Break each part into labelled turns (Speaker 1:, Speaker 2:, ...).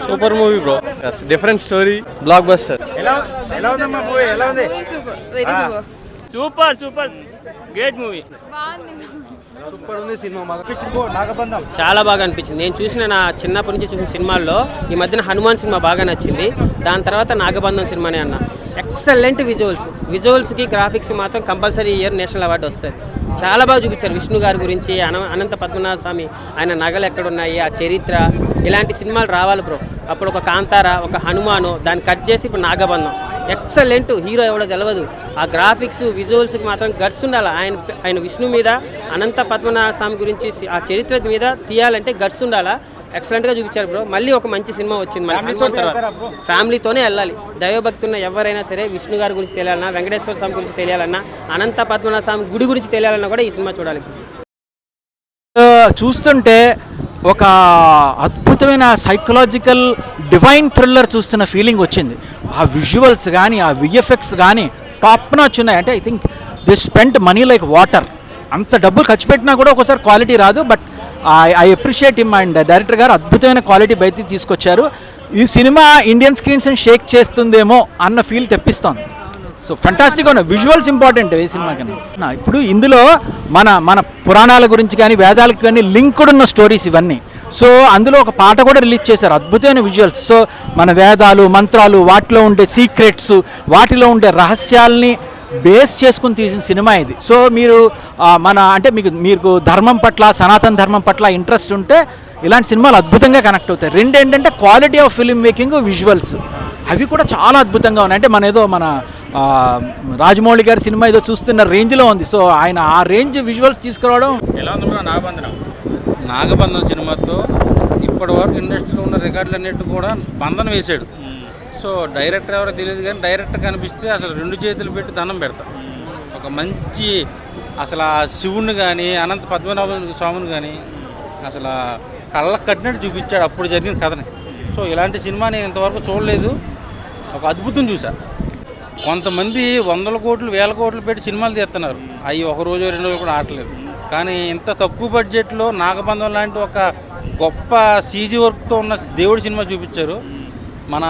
Speaker 1: Super movie bro, different story, block buster.
Speaker 2: ఎలా ఉందమ్మా movie? ఎలా ఉంది?
Speaker 3: Very super.
Speaker 4: Super super great movie.
Speaker 1: Super ఉంది సినిమా.
Speaker 2: నాగబంధం
Speaker 5: చాలా బాగా అనిపించింది. నేను చూసిన నా చిన్నప్పటి నుంచి చూసిన సినిమాల్లో ఈ మధ్యన హనుమాన్ సినిమా బాగా నచ్చింది. దాని తర్వాత నాగబంధం సినిమానే అన్న. ఎక్సలెంట్ విజువల్స్కి గ్రాఫిక్స్ మాత్రం కంపల్సరీ ఇయర్ నేషనల్ అవార్డు వస్తుంది. చాలా బాగా చూపించారు విష్ణు గారి గురించి, అనంత పద్మనాభ స్వామి ఆయన నగలు ఎక్కడున్నాయి, ఆ చరిత్ర, ఇలాంటి సినిమాలు రావాలి బ్రో. అప్పుడు ఒక కాంతార, ఒక హనుమాను, దాన్ని కట్ చేసి ఇప్పుడు నాగబంధం. ఎక్సలెంట్. హీరో ఎవడో తెలియదు. ఆ గ్రాఫిక్స్ విజువల్స్కి మాత్రం గట్స్ ఉండాలి. ఆయన విష్ణు మీద, అనంత పద్మనాభ స్వామి గురించి ఆ చరిత్ర మీద తీయాలంటే గట్స్ ఉండాలా. ఎక్సలెంట్గా చూపించారు బ్రో. మళ్ళీ ఒక మంచి సినిమా వచ్చింది మన హనుమాన్ తర్వాత. ఫ్యామిలీతోనే వెళ్ళాలి. దైవభక్తి ఉన్న ఎవరైనా సరే విష్ణు గారి గురించి తెలియాలన్నా, వెంకటేశ్వర స్వామి గురించి తెలియాలన్నా, అనంత పద్మనాభ స్వామి గుడి గురించి తెలియాలన్నా కూడా ఈ సినిమా చూడాలి.
Speaker 6: చూస్తుంటే ఒక అద్భుతమైన సైకలాజికల్ డివైన్ థ్రిల్లర్ చూస్తున్న ఫీలింగ్ వచ్చింది. ఆ విజువల్స్ కానీ, ఆ విఎఫ్ఎక్స్ కానీ టాప్ నాచ్ ఉన్నాయి. అంటే I think they spend money like water. అంత డబ్బులు ఖర్చు పెట్టినా కూడా ఒకసారి క్వాలిటీ రాదు. But I appreciate him and director గారు అద్భుతమైన క్వాలిటీ బయటికి తీసుకొచ్చారు. ఈ సినిమా ఇండియన్ స్క్రీన్స్ని షేక్ చేస్తుందేమో అన్న ఫీల్ తెప్పిస్తోంది. సో ఫెంటాస్టిక్గా ఉన్నాయి. విజువల్స్ ఇంపార్టెంట్ ఈ సినిమా కన్నా. ఇప్పుడు ఇందులో మన పురాణాల గురించి కానీ, వేదాలకు కానీ లింక్డ్ ఉన్న స్టోరీస్ ఇవన్నీ. సో అందులో ఒక పాట కూడా రిలీజ్ చేశారు. అద్భుతమైన విజువల్స్. సో మన వేదాలు, మంత్రాలు, వాటిలో ఉండే సీక్రెట్స్, వాటిలో ఉండే రహస్యాల్ని బేస్ చేసుకుని తీసిన సినిమా ఇది. సో మీరు మీకు ధర్మం పట్ల, సనాతన ధర్మం పట్ల ఇంట్రెస్ట్ ఉంటే ఇలాంటి సినిమాలు అద్భుతంగా కనెక్ట్ అవుతాయి. రెండు ఏంటంటే quality of film making, visuals అవి కూడా చాలా అద్భుతంగా ఉన్నాయి. అంటే మన రాజమౌళి గారి సినిమా ఏదో చూస్తున్న రేంజ్లో ఉంది. సో ఆయన ఆ రేంజ్ విజువల్స్ తీసుకురావడం.
Speaker 4: ఎలా ఉంది బ్రో నాగబంధనం?
Speaker 7: నాగబంధం సినిమాతో ఇప్పటి వరకు ఇండస్ట్రీలో ఉన్న రికార్డులన్నిటి కూడా బంధన వేశాడు. సో డైరెక్టర్ ఎవరో తెలియదు కానీ డైరెక్టర్ కనిపిస్తే అసలు రెండు చేతులు పెట్టి దండం పెడతాం. ఒక మంచి అసలు ఆ శివుని కానీ, అనంత పద్మనాభ స్వామిని కానీ అసలు కళ్ళకు కట్టినట్టు చూపించాడు అప్పుడు జరిగిన కథని. సో ఇలాంటి సినిమా నేను ఇంతవరకు చూడలేదు. ఒక అద్భుతం చూసా. కొంతమంది 100 కోట్లు 1000 కోట్లు పెట్టి సినిమాలు తీస్తున్నారు. అవి ఒక రోజు 2 రోజులు కూడా ఆడలేదు. కానీ ఇంత తక్కువ బడ్జెట్లో నాగబంధం లాంటి ఒక గొప్ప సీజీ వర్క్తో ఉన్న దేవుడి సినిమా చూపించారు. మన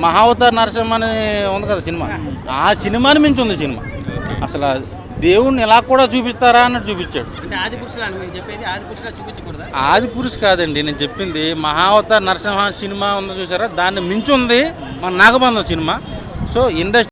Speaker 7: మహావతార్ నరసింహ అని ఉంది కదా సినిమా, ఆ సినిమాని మించి ఉంది సినిమా. అసలు దేవుడిని ఎలా కూడా చూపిస్తారా అన్నట్టు చూపించాడు. ఆది పురుష్ కాదండి నేను చెప్పింది, మహావతార్ నరసింహ సినిమా ఉందో చూసారా, దాన్ని మించి ఉంది మన నాగబంధం సినిమా. So industry